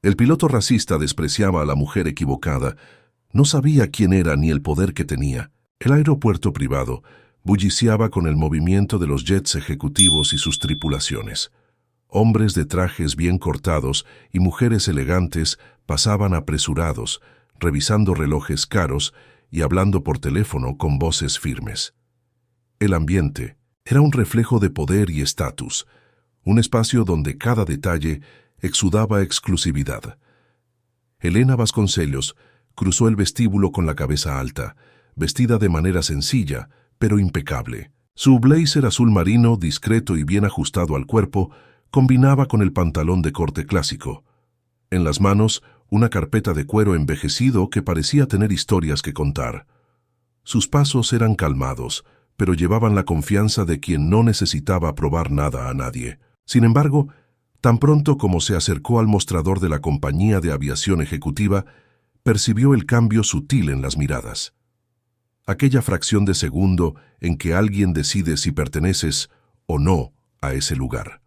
El piloto racista despreciaba a la mujer equivocada. No sabía quién era ni el poder que tenía. El aeropuerto privado bulliciaba con el movimiento de los jets ejecutivos y sus tripulaciones. Hombres de trajes bien cortados y mujeres elegantes pasaban apresurados, revisando relojes caros y hablando por teléfono con voces firmes. El ambiente era un reflejo de poder y estatus, un espacio donde cada detalle exudaba exclusividad. Elena Vasconcellos cruzó el vestíbulo con la cabeza alta, vestida de manera sencilla, pero impecable. Su blazer azul marino, discreto y bien ajustado al cuerpo, combinaba con el pantalón de corte clásico. En las manos, una carpeta de cuero envejecido que parecía tener historias que contar. Sus pasos eran calmados, pero llevaban la confianza de quien no necesitaba probar nada a nadie. Sin embargo, tan pronto como se acercó al mostrador de la compañía de aviación ejecutiva, percibió el cambio sutil en las miradas. Aquella fracción de segundo en que alguien decide si perteneces o no a ese lugar.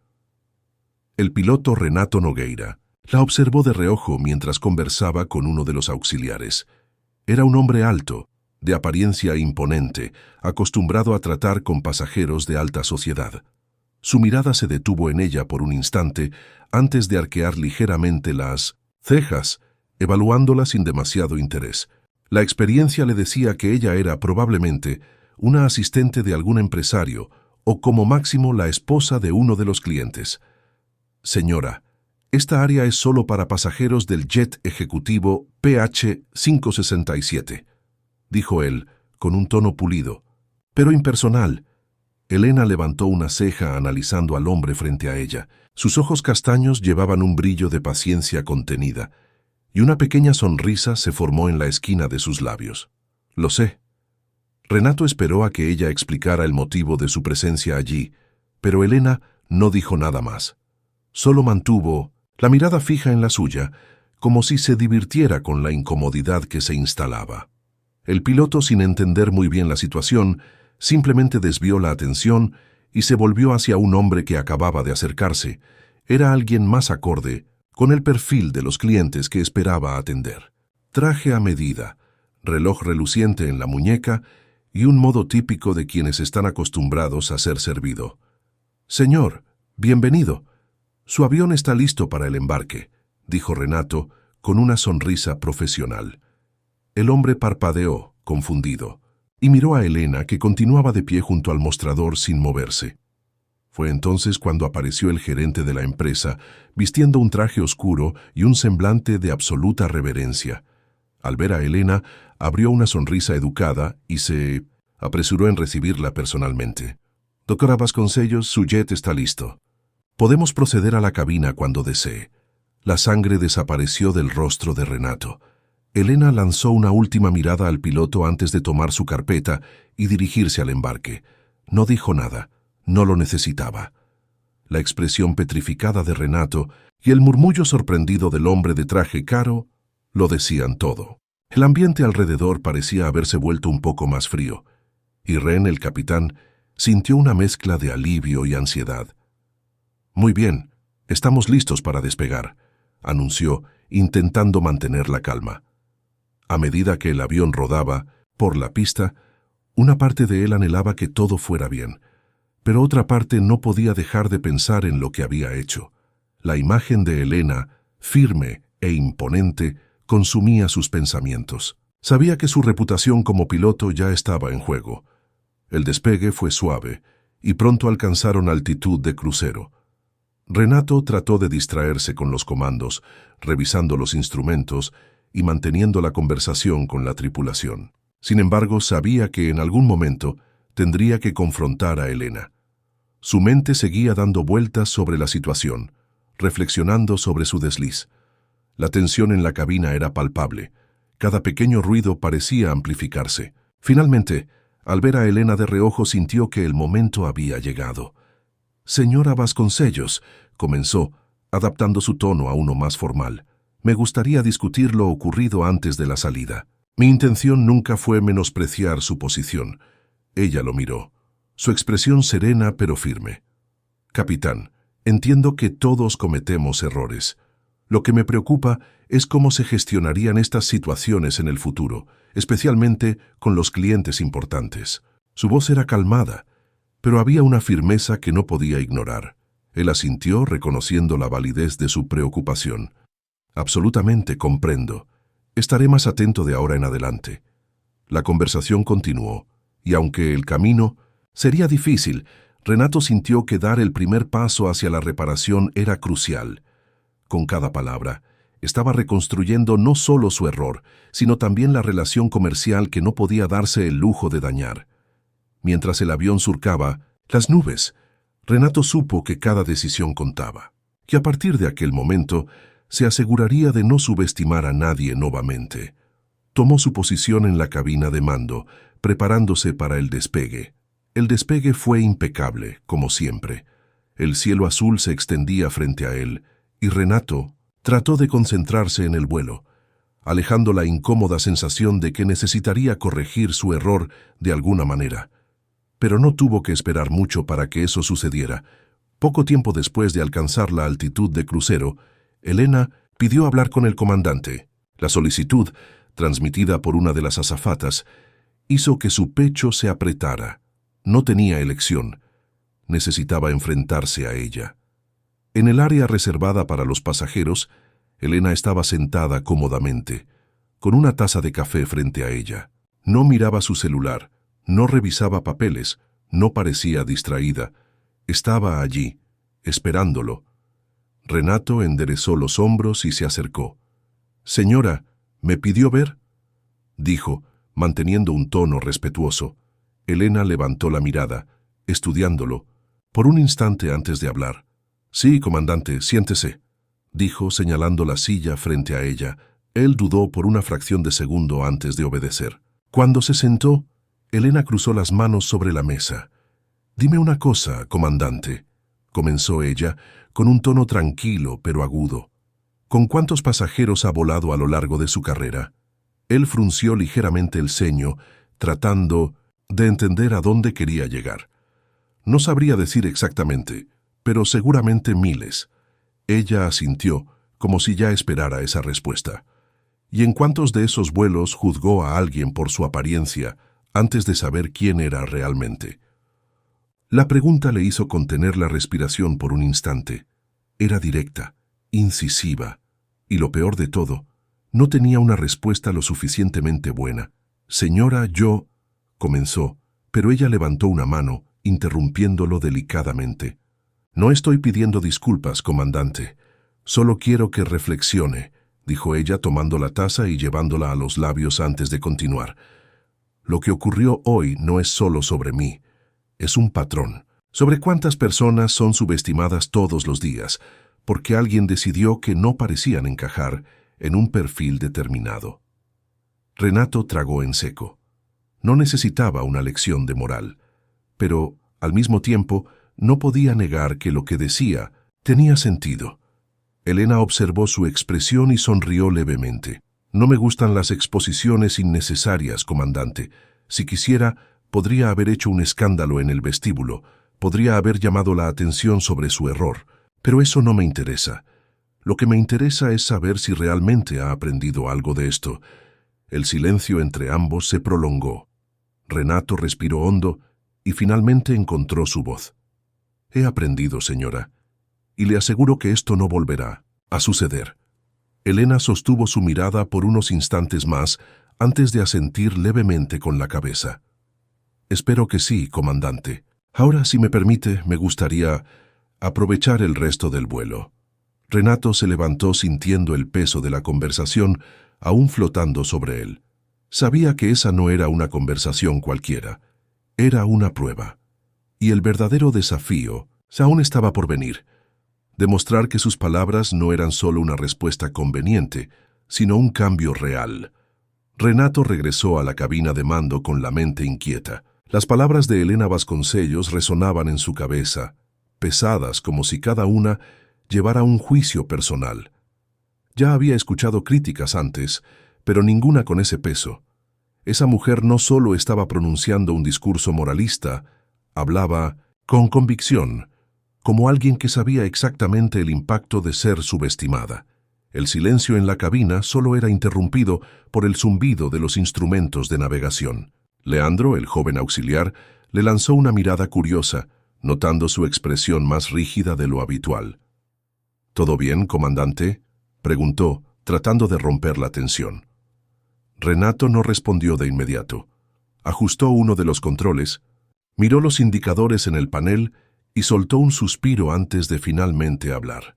El piloto Renato Nogueira la observó de reojo mientras conversaba con uno de los auxiliares. Era un hombre alto, de apariencia imponente, acostumbrado a tratar con pasajeros de alta sociedad. Su mirada se detuvo en ella por un instante antes de arquear ligeramente las cejas, evaluándola sin demasiado interés. La experiencia le decía que ella era probablemente una asistente de algún empresario o como máximo la esposa de uno de los clientes. Señora, esta área es solo para pasajeros del jet ejecutivo PH-567, dijo él, con un tono pulido, pero impersonal. Elena levantó una ceja analizando al hombre frente a ella. Sus ojos castaños llevaban un brillo de paciencia contenida, y una pequeña sonrisa se formó en la esquina de sus labios. Lo sé. Renato esperó a que ella explicara el motivo de su presencia allí, pero Elena no dijo nada más. Solo mantuvo la mirada fija en la suya, como si se divirtiera con la incomodidad que se instalaba. El piloto, sin entender muy bien la situación, simplemente desvió la atención y se volvió hacia un hombre que acababa de acercarse. Era alguien más acorde con el perfil de los clientes que esperaba atender. Traje a medida, reloj reluciente en la muñeca y un modo típico de quienes están acostumbrados a ser servido. «Señor, bienvenido. Su avión está listo para el embarque», dijo Renato con una sonrisa profesional. El hombre parpadeó, confundido, y miró a Elena, que continuaba de pie junto al mostrador sin moverse. Fue entonces cuando apareció el gerente de la empresa, vistiendo un traje oscuro y un semblante de absoluta reverencia. Al ver a Elena, abrió una sonrisa educada y se apresuró en recibirla personalmente. «Doctora Vasconcellos, su jet está listo. Podemos proceder a la cabina cuando desee». La sangre desapareció del rostro de Renato. Elena lanzó una última mirada al piloto antes de tomar su carpeta y dirigirse al embarque. No dijo nada. No lo necesitaba. La expresión petrificada de Renato y el murmullo sorprendido del hombre de traje caro lo decían todo. El ambiente alrededor parecía haberse vuelto un poco más frío, y Ren, el capitán, sintió una mezcla de alivio y ansiedad. «Muy bien, estamos listos para despegar», anunció, intentando mantener la calma. A medida que el avión rodaba por la pista, una parte de él anhelaba que todo fuera bien, pero otra parte no podía dejar de pensar en lo que había hecho. La imagen de Elena, firme e imponente, consumía sus pensamientos. Sabía que su reputación como piloto ya estaba en juego. El despegue fue suave, y pronto alcanzaron altitud de crucero. Renato trató de distraerse con los comandos, revisando los instrumentos y manteniendo la conversación con la tripulación. Sin embargo, sabía que en algún momento tendría que confrontar a Elena. Su mente seguía dando vueltas sobre la situación, reflexionando sobre su desliz. La tensión en la cabina era palpable. Cada pequeño ruido parecía amplificarse. Finalmente, al ver a Elena de reojo, sintió que el momento había llegado. «Señora Vasconcellos», comenzó, adaptando su tono a uno más formal, «me gustaría discutir lo ocurrido antes de la salida. Mi intención nunca fue menospreciar su posición». Ella lo miró, su expresión serena pero firme. «Capitán, entiendo que todos cometemos errores. Lo que me preocupa es cómo se gestionarían estas situaciones en el futuro, especialmente con los clientes importantes. Su voz era calmada, pero había una firmeza que no podía ignorar. Él asintió, reconociendo la validez de su preocupación. Absolutamente comprendo. Estaré más atento de ahora en adelante. La conversación continuó, y aunque el camino sería difícil, Renato sintió que dar el primer paso hacia la reparación era crucial. Con cada palabra, estaba reconstruyendo no solo su error, sino también la relación comercial que no podía darse el lujo de dañar. Mientras el avión surcaba las nubes, Renato supo que cada decisión contaba, que a partir de aquel momento se aseguraría de no subestimar a nadie nuevamente. Tomó su posición en la cabina de mando, preparándose para el despegue. El despegue fue impecable, como siempre. El cielo azul se extendía frente a él, y Renato trató de concentrarse en el vuelo, alejando la incómoda sensación de que necesitaría corregir su error de alguna manera. Pero no tuvo que esperar mucho para que eso sucediera. Poco tiempo después de alcanzar la altitud de crucero, Elena pidió hablar con el comandante. La solicitud, transmitida por una de las azafatas, hizo que su pecho se apretara. No tenía elección. Necesitaba enfrentarse a ella. En el área reservada para los pasajeros, Elena estaba sentada cómodamente, con una taza de café frente a ella. No miraba su celular, no revisaba papeles, no parecía distraída. Estaba allí, esperándolo. Renato enderezó los hombros y se acercó. «Señora, ¿me pidió ver?», dijo, manteniendo un tono respetuoso. Elena levantó la mirada, estudiándolo, por un instante antes de hablar. «Sí, comandante, siéntese», dijo, señalando la silla frente a ella. Él dudó por una fracción de segundo antes de obedecer. Cuando se sentó, Elena cruzó las manos sobre la mesa. «Dime una cosa, comandante», comenzó ella, con un tono tranquilo pero agudo. «¿Con cuántos pasajeros ha volado a lo largo de su carrera?». Él frunció ligeramente el ceño, tratando de entender a dónde quería llegar. «No sabría decir exactamente, pero seguramente miles». Ella asintió, como si ya esperara esa respuesta. «¿Y en cuántos de esos vuelos juzgó a alguien por su apariencia antes de saber quién era realmente?». La pregunta le hizo contener la respiración por un instante. Era directa, incisiva, y lo peor de todo, no tenía una respuesta lo suficientemente buena. «Señora, yo…», comenzó, pero ella levantó una mano, interrumpiéndolo delicadamente. «No estoy pidiendo disculpas, comandante. Solo quiero que reflexione», dijo ella tomando la taza y llevándola a los labios antes de continuar. «Lo que ocurrió hoy no es solo sobre mí. Es un patrón. Sobre cuántas personas son subestimadas todos los días, porque alguien decidió que no parecían encajar en un perfil determinado». Renato tragó en seco. No necesitaba una lección de moral, pero, al mismo tiempo, no podía negar que lo que decía tenía sentido. Elena observó su expresión y sonrió levemente. «No me gustan las exposiciones innecesarias, comandante. Si quisiera, podría haber hecho un escándalo en el vestíbulo, podría haber llamado la atención sobre su error, pero eso no me interesa. Lo que me interesa es saber si realmente ha aprendido algo de esto». El silencio entre ambos se prolongó. Renato respiró hondo y finalmente encontró su voz. «He aprendido, señora, y le aseguro que esto no volverá a suceder». Elena sostuvo su mirada por unos instantes más antes de asentir levemente con la cabeza. «Espero que sí, comandante. Ahora, si me permite, me gustaría aprovechar el resto del vuelo». Renato se levantó sintiendo el peso de la conversación aún flotando sobre él. Sabía que esa no era una conversación cualquiera, era una prueba. Y el verdadero desafío aún estaba por venir. Demostrar que sus palabras no eran solo una respuesta conveniente, sino un cambio real. Renato regresó a la cabina de mando con la mente inquieta. Las palabras de Elena Vasconcellos resonaban en su cabeza, pesadas como si cada una llevara un juicio personal. Ya había escuchado críticas antes, pero ninguna con ese peso. Esa mujer no solo estaba pronunciando un discurso moralista, hablaba con convicción, como alguien que sabía exactamente el impacto de ser subestimada. El silencio en la cabina solo era interrumpido por el zumbido de los instrumentos de navegación. Leandro, el joven auxiliar, le lanzó una mirada curiosa, notando su expresión más rígida de lo habitual. «¿Todo bien, comandante?», preguntó, tratando de romper la tensión. Renato no respondió de inmediato. Ajustó uno de los controles, miró los indicadores en el panel y soltó un suspiro antes de finalmente hablar.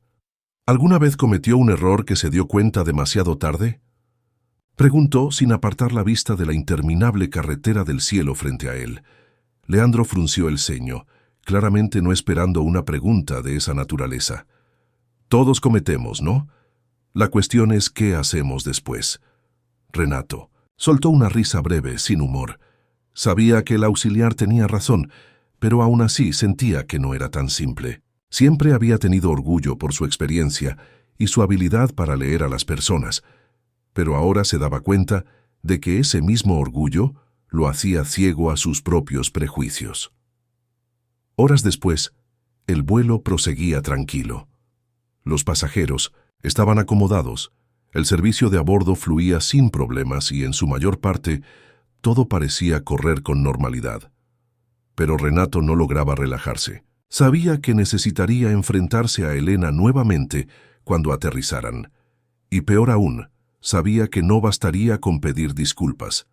«¿Alguna vez cometió un error que se dio cuenta demasiado tarde?», preguntó sin apartar la vista de la interminable carretera del cielo frente a él. Leandro frunció el ceño, claramente no esperando una pregunta de esa naturaleza. «Todos cometemos, ¿no? La cuestión es qué hacemos después». Renato soltó una risa breve, sin humor. Sabía que el auxiliar tenía razón, pero aún así sentía que no era tan simple. Siempre había tenido orgullo por su experiencia y su habilidad para leer a las personas, pero ahora se daba cuenta de que ese mismo orgullo lo hacía ciego a sus propios prejuicios. Horas después, el vuelo proseguía tranquilo. Los pasajeros estaban acomodados, el servicio de a bordo fluía sin problemas y en su mayor parte todo parecía correr con normalidad. Pero Renato no lograba relajarse. Sabía que necesitaría enfrentarse a Elena nuevamente cuando aterrizaran. Y peor aún, sabía que no bastaría con pedir disculpas.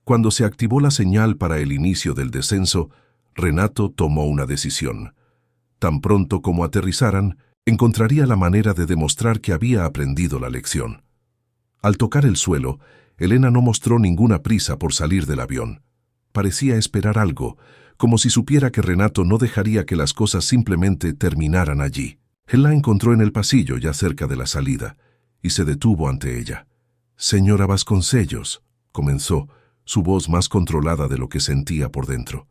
Cuando se activó la señal para el inicio del descenso, Renato tomó una decisión. Tan pronto como aterrizaran, encontraría la manera de demostrar que había aprendido la lección. Al tocar el suelo, Elena no mostró ninguna prisa por salir del avión. Parecía esperar algo, como si supiera que Renato no dejaría que las cosas simplemente terminaran allí. Él la encontró en el pasillo ya cerca de la salida, y se detuvo ante ella. «Señora Vasconcellos», comenzó, su voz más controlada de lo que sentía por dentro.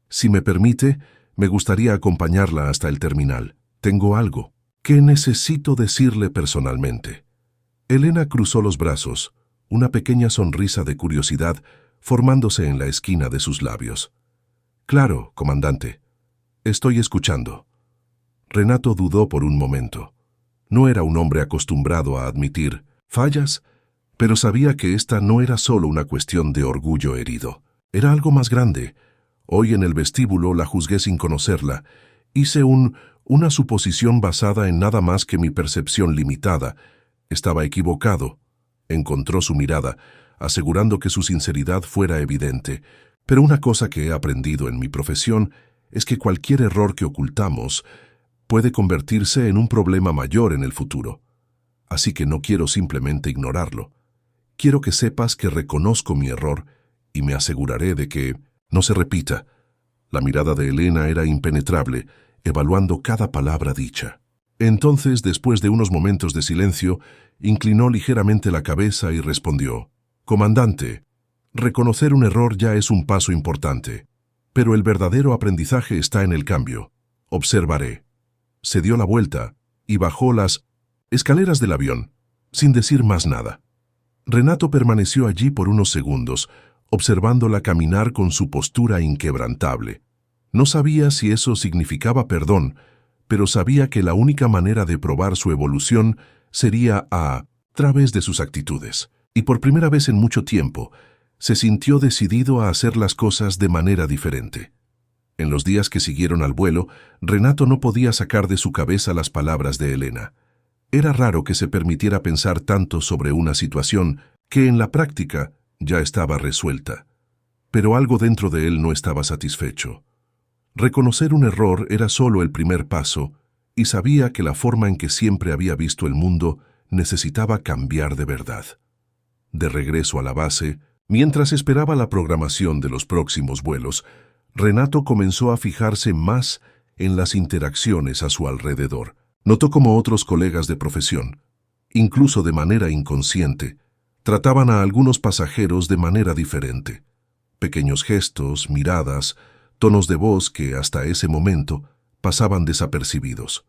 «Si me permite, me gustaría acompañarla hasta el terminal. Tengo algo que necesito decirle personalmente». Elena cruzó los brazos, una pequeña sonrisa de curiosidad formándose en la esquina de sus labios. «Claro, comandante. Estoy escuchando». Renato dudó por un momento. No era un hombre acostumbrado a admitir fallas, pero sabía que esta no era solo una cuestión de orgullo herido. Era algo más grande. Hoy en el vestíbulo la juzgué sin conocerla. Hice una suposición basada en nada más que mi percepción limitada. Estaba equivocado. Encontró su mirada, asegurando que su sinceridad fuera evidente. Pero una cosa que he aprendido en mi profesión es que cualquier error que ocultamos puede convertirse en un problema mayor en el futuro. Así que no quiero simplemente ignorarlo. Quiero que sepas que reconozco mi error y me aseguraré de que no se repita. La mirada de Elena era impenetrable, evaluando cada palabra dicha. Entonces, después de unos momentos de silencio, inclinó ligeramente la cabeza y respondió: «Comandante, reconocer un error ya es un paso importante, pero el verdadero aprendizaje está en el cambio. Observaré». Se dio la vuelta y bajó las escaleras del avión, sin decir más nada. Renato permaneció allí por unos segundos, observándola caminar con su postura inquebrantable. No sabía si eso significaba perdón, pero sabía que la única manera de probar su evolución sería a través de sus actitudes. Y por primera vez en mucho tiempo, se sintió decidido a hacer las cosas de manera diferente. En los días que siguieron al vuelo, Renato no podía sacar de su cabeza las palabras de Elena. Era raro que se permitiera pensar tanto sobre una situación que en la práctica ya estaba resuelta. Pero algo dentro de él no estaba satisfecho. Reconocer un error era solo el primer paso, y sabía que la forma en que siempre había visto el mundo necesitaba cambiar de verdad. De regreso a la base, mientras esperaba la programación de los próximos vuelos, Renato comenzó a fijarse más en las interacciones a su alrededor. Notó cómo otros colegas de profesión, incluso de manera inconsciente, trataban a algunos pasajeros de manera diferente. Pequeños gestos, miradas, tonos de voz que hasta ese momento pasaban desapercibidos.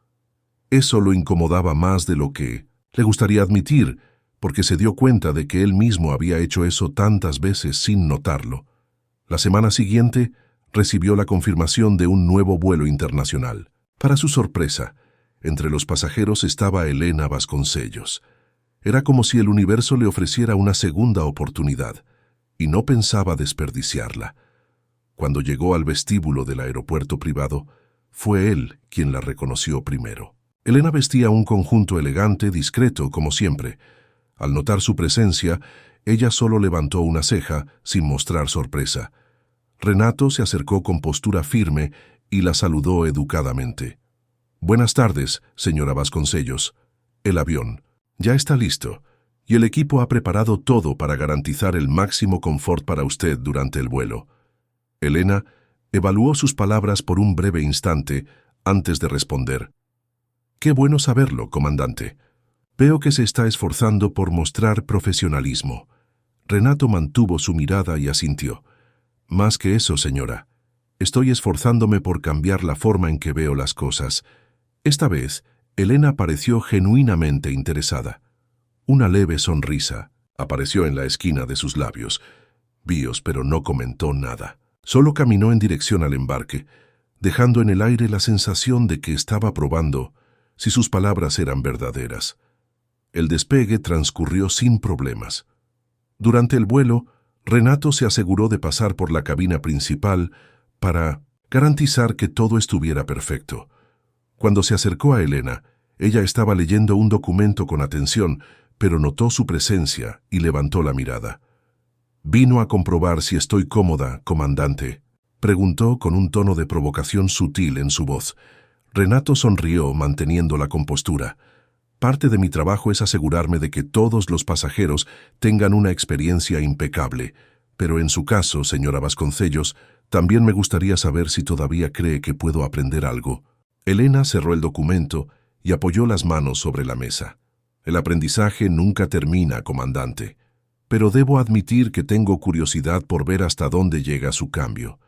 Eso lo incomodaba más de lo que le gustaría admitir, porque se dio cuenta de que él mismo había hecho eso tantas veces sin notarlo. La semana siguiente recibió la confirmación de un nuevo vuelo internacional. Para su sorpresa, entre los pasajeros estaba Elena Vasconcellos. Era como si el universo le ofreciera una segunda oportunidad, y no pensaba desperdiciarla. Cuando llegó al vestíbulo del aeropuerto privado, fue él quien la reconoció primero. Elena vestía un conjunto elegante, discreto, como siempre. Al notar su presencia, ella solo levantó una ceja, sin mostrar sorpresa. Renato se acercó con postura firme y la saludó educadamente. «Buenas tardes, señora Vasconcellos. El avión ya está listo, y el equipo ha preparado todo para garantizar el máximo confort para usted durante el vuelo». Elena evaluó sus palabras por un breve instante antes de responder. «Qué bueno saberlo, comandante. Veo que se está esforzando por mostrar profesionalismo». Renato mantuvo su mirada y asintió. «Más que eso, señora. Estoy esforzándome por cambiar la forma en que veo las cosas». Esta vez, Elena pareció genuinamente interesada. Una leve sonrisa apareció en la esquina de sus labios. Bios, pero no comentó nada. Solo caminó en dirección al embarque, dejando en el aire la sensación de que estaba probando si sus palabras eran verdaderas. El despegue transcurrió sin problemas. Durante el vuelo, Renato se aseguró de pasar por la cabina principal para garantizar que todo estuviera perfecto. Cuando se acercó a Elena, ella estaba leyendo un documento con atención, pero notó su presencia y levantó la mirada. «¿Vino a comprobar si estoy cómoda, comandante?», preguntó con un tono de provocación sutil en su voz. Renato sonrió, manteniendo la compostura. «Parte de mi trabajo es asegurarme de que todos los pasajeros tengan una experiencia impecable, pero en su caso, señora Vasconcellos, también me gustaría saber si todavía cree que puedo aprender algo». Elena cerró el documento y apoyó las manos sobre la mesa. «El aprendizaje nunca termina, comandante, pero debo admitir que tengo curiosidad por ver hasta dónde llega su cambio».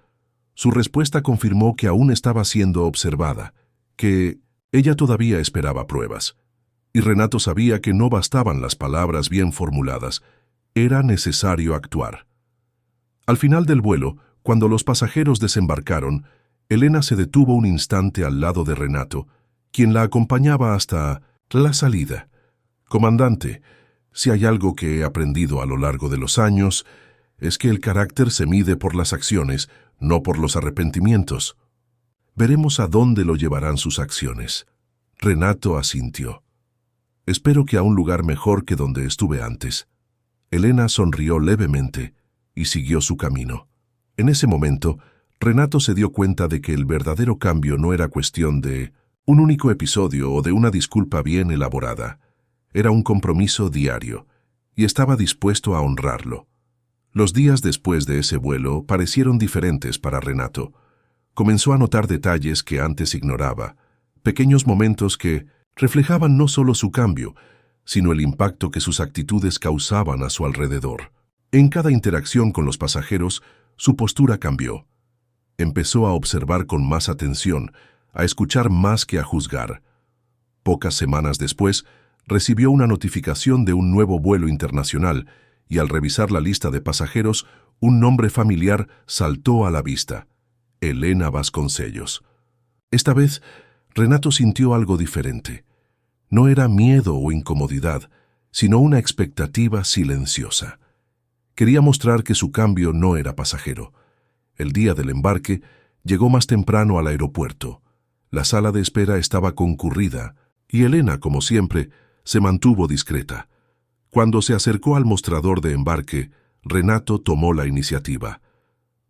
Su respuesta confirmó que aún estaba siendo observada, que ella todavía esperaba pruebas. Y Renato sabía que no bastaban las palabras bien formuladas, era necesario actuar. Al final del vuelo, cuando los pasajeros desembarcaron, Elena se detuvo un instante al lado de Renato, quien la acompañaba hasta la salida. «Comandante, si hay algo que he aprendido a lo largo de los años, es que el carácter se mide por las acciones, no por los arrepentimientos. Veremos a dónde lo llevarán sus acciones». Renato asintió. «Espero que a un lugar mejor que donde estuve antes». Elena sonrió levemente y siguió su camino. En ese momento, Renato se dio cuenta de que el verdadero cambio no era cuestión de un único episodio o de una disculpa bien elaborada. Era un compromiso diario, y estaba dispuesto a honrarlo. Los días después de ese vuelo parecieron diferentes para Renato. Comenzó a notar detalles que antes ignoraba, pequeños momentos que reflejaban no solo su cambio, sino el impacto que sus actitudes causaban a su alrededor. En cada interacción con los pasajeros, su postura cambió. Empezó a observar con más atención, a escuchar más que a juzgar. Pocas semanas después, recibió una notificación de un nuevo vuelo internacional y al revisar la lista de pasajeros, un nombre familiar saltó a la vista: Elena Vasconcellos. Esta vez, Renato sintió algo diferente. No era miedo o incomodidad, sino una expectativa silenciosa. Quería mostrar que su cambio no era pasajero. El día del embarque, llegó más temprano al aeropuerto. La sala de espera estaba concurrida, y Elena, como siempre, se mantuvo discreta. Cuando se acercó al mostrador de embarque, Renato tomó la iniciativa.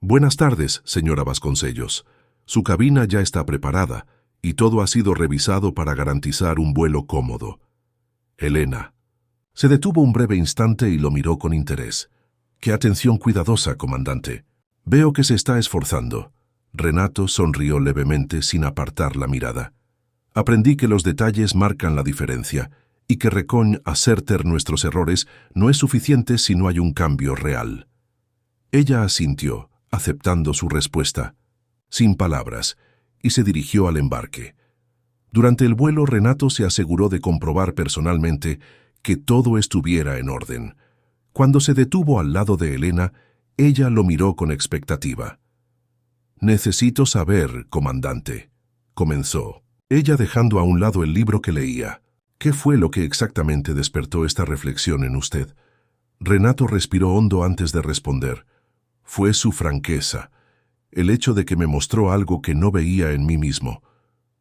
«Buenas tardes, señora Vasconcellos. Su cabina ya está preparada, y todo ha sido revisado para garantizar un vuelo cómodo». Elena se detuvo un breve instante y lo miró con interés. «Qué atención cuidadosa, comandante. Veo que se está esforzando». Renato sonrió levemente sin apartar la mirada. «Aprendí que los detalles marcan la diferencia y que reconocer nuestros errores no es suficiente si no hay un cambio real». Ella asintió, aceptando su respuesta, sin palabras, y se dirigió al embarque. Durante el vuelo, Renato se aseguró de comprobar personalmente que todo estuviera en orden. Cuando se detuvo al lado de Elena, ella lo miró con expectativa. «Necesito saber, comandante», comenzó, ella dejando a un lado el libro que leía. ¿Qué fue lo que exactamente despertó esta reflexión en usted? Renato respiró hondo antes de responder. Fue su franqueza, el hecho de que me mostró algo que no veía en mí mismo.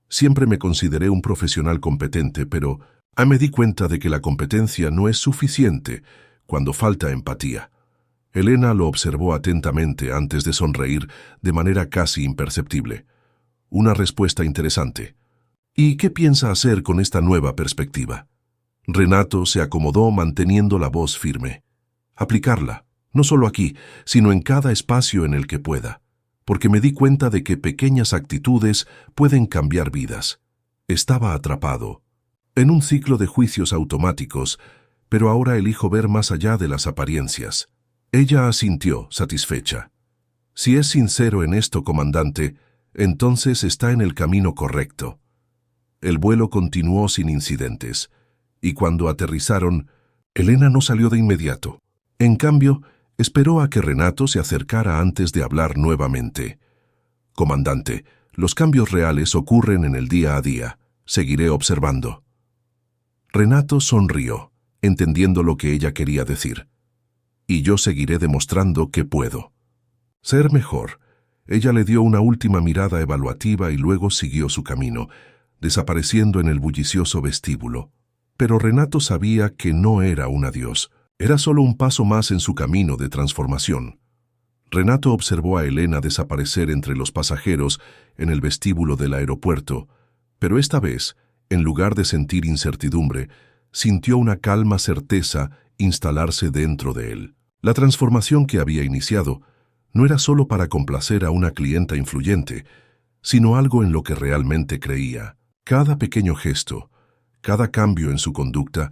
Siempre me consideré un profesional competente, pero me di cuenta de que la competencia no es suficiente cuando falta empatía. Elena lo observó atentamente antes de sonreír de manera casi imperceptible. Una respuesta interesante. ¿Y qué piensa hacer con esta nueva perspectiva? Renato se acomodó manteniendo la voz firme. Aplicarla, no solo aquí, sino en cada espacio en el que pueda, porque me di cuenta de que pequeñas actitudes pueden cambiar vidas. Estaba atrapado en un ciclo de juicios automáticos, pero ahora elijo ver más allá de las apariencias. Ella asintió, satisfecha. Si es sincero en esto, comandante, entonces está en el camino correcto. El vuelo continuó sin incidentes, y cuando aterrizaron, Elena no salió de inmediato. En cambio, esperó a que Renato se acercara antes de hablar nuevamente. Comandante, los cambios reales ocurren en el día a día. Seguiré observando. Renato sonrió, entendiendo lo que ella quería decir. Y yo seguiré demostrando que puedo. Ser mejor. Ella le dio una última mirada evaluativa y luego siguió su camino, desapareciendo en el bullicioso vestíbulo. Pero Renato sabía que no era un adiós. Era solo un paso más en su camino de transformación. Renato observó a Elena desaparecer entre los pasajeros en el vestíbulo del aeropuerto, pero esta vez, en lugar de sentir incertidumbre, sintió una calma certeza instalarse dentro de él. La transformación que había iniciado no era solo para complacer a una clienta influyente, sino algo en lo que realmente creía. Cada pequeño gesto, cada cambio en su conducta,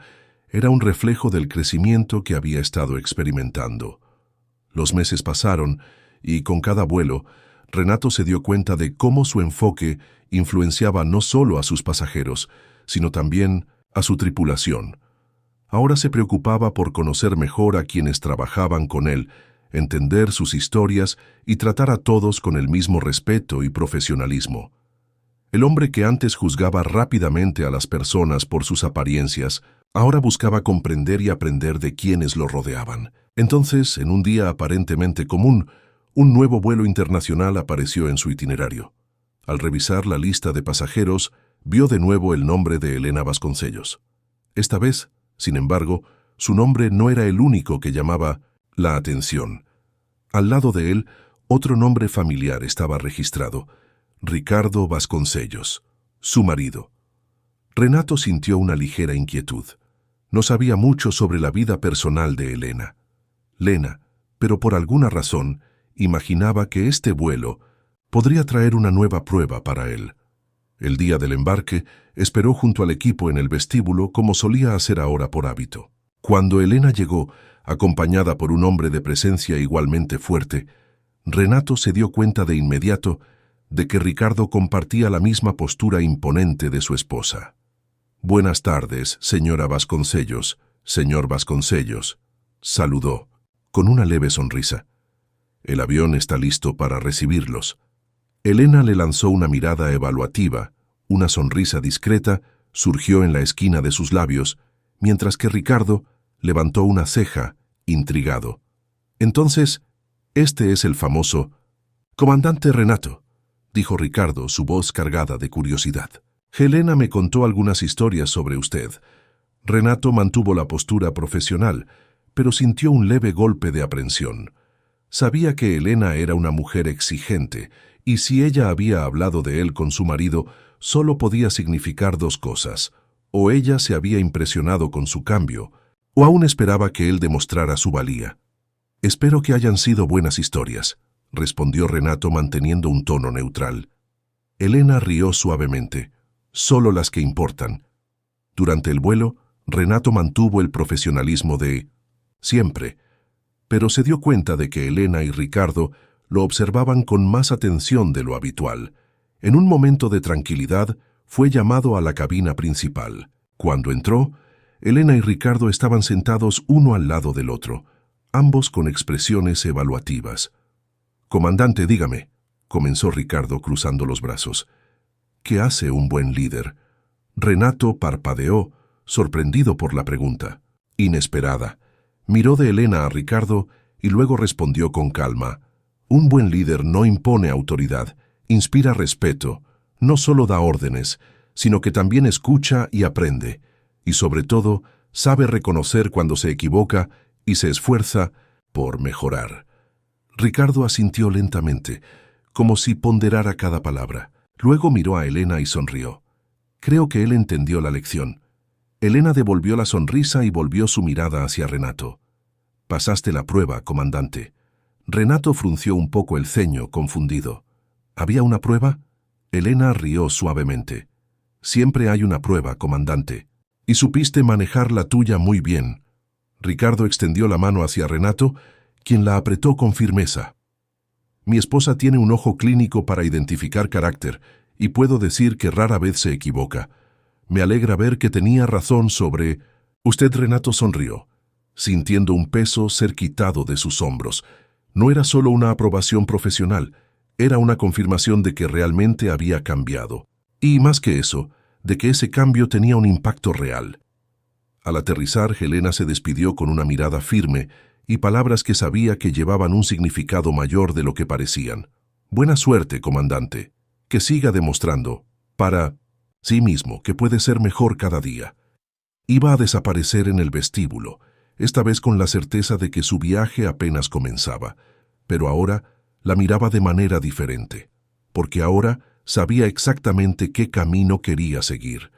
era un reflejo del crecimiento que había estado experimentando. Los meses pasaron y con cada vuelo, Renato se dio cuenta de cómo su enfoque influenciaba no solo a sus pasajeros, sino también a su tripulación. Ahora se preocupaba por conocer mejor a quienes trabajaban con él, entender sus historias y tratar a todos con el mismo respeto y profesionalismo. El hombre que antes juzgaba rápidamente a las personas por sus apariencias, ahora buscaba comprender y aprender de quienes lo rodeaban. Entonces, en un día aparentemente común, un nuevo vuelo internacional apareció en su itinerario. Al revisar la lista de pasajeros, vio de nuevo el nombre de Elena Vasconcellos. Esta vez, sin embargo, su nombre no era el único que llamaba la atención. Al lado de él, otro nombre familiar estaba registrado: Ricardo Vasconcellos, su marido. Renato sintió una ligera inquietud. No sabía mucho sobre la vida personal de Elena. Pero por alguna razón, imaginaba que este vuelo podría traer una nueva prueba para él. El día del embarque, esperó junto al equipo en el vestíbulo como solía hacer ahora por hábito. Cuando Elena llegó, acompañada por un hombre de presencia igualmente fuerte, Renato se dio cuenta de inmediato de que Ricardo compartía la misma postura imponente de su esposa. «Buenas tardes, señora Vasconcellos, señor Vasconcellos», saludó, con una leve sonrisa. «El avión está listo para recibirlos». Elena le lanzó una mirada evaluativa, una sonrisa discreta surgió en la esquina de sus labios, mientras que Ricardo levantó una ceja, intrigado. «Entonces, este es el famoso comandante Renato», dijo Ricardo, su voz cargada de curiosidad. «Helena me contó algunas historias sobre usted». Renato mantuvo la postura profesional, pero sintió un leve golpe de aprensión. Sabía que Elena era una mujer exigente, y si ella había hablado de él con su marido, solo podía significar dos cosas: o ella se había impresionado con su cambio, o aún esperaba que él demostrara su valía. «Espero que hayan sido buenas historias», respondió Renato manteniendo un tono neutral. Elena rió suavemente. «Solo las que importan». Durante el vuelo, Renato mantuvo el profesionalismo de siempre, pero se dio cuenta de que Elena y Ricardo lo observaban con más atención de lo habitual. En un momento de tranquilidad, fue llamado a la cabina principal. Cuando entró, Elena y Ricardo estaban sentados uno al lado del otro, ambos con expresiones evaluativas. «Comandante, dígame», comenzó Ricardo cruzando los brazos. «¿Qué hace un buen líder?». Renato parpadeó, sorprendido por la pregunta. Inesperada. Miró de Elena a Ricardo y luego respondió con calma. Un buen líder no impone autoridad, inspira respeto, no solo da órdenes, sino que también escucha y aprende, y sobre todo, sabe reconocer cuando se equivoca y se esfuerza por mejorar. Ricardo asintió lentamente, como si ponderara cada palabra. Luego miró a Elena y sonrió. Creo que él entendió la lección. Elena devolvió la sonrisa y volvió su mirada hacia Renato. Pasaste la prueba, comandante. Renato frunció un poco el ceño, confundido. ¿Había una prueba? Elena rió suavemente. Siempre hay una prueba, comandante. Y supiste manejar la tuya muy bien. Ricardo extendió la mano hacia Renato, quien la apretó con firmeza. Mi esposa tiene un ojo clínico para identificar carácter, y puedo decir que rara vez se equivoca. Me alegra ver que tenía razón sobre... Usted, Renato, sonrió, sintiendo un peso ser quitado de sus hombros. No era solo una aprobación profesional, era una confirmación de que realmente había cambiado. Y más que eso, de que ese cambio tenía un impacto real. Al aterrizar, Helena se despidió con una mirada firme y palabras que sabía que llevaban un significado mayor de lo que parecían. Buena suerte, comandante. Que siga demostrando, para sí mismo, que puede ser mejor cada día. Iba a desaparecer en el vestíbulo, esta vez con la certeza de que su viaje apenas comenzaba, pero ahora la miraba de manera diferente, porque ahora sabía exactamente qué camino quería seguir.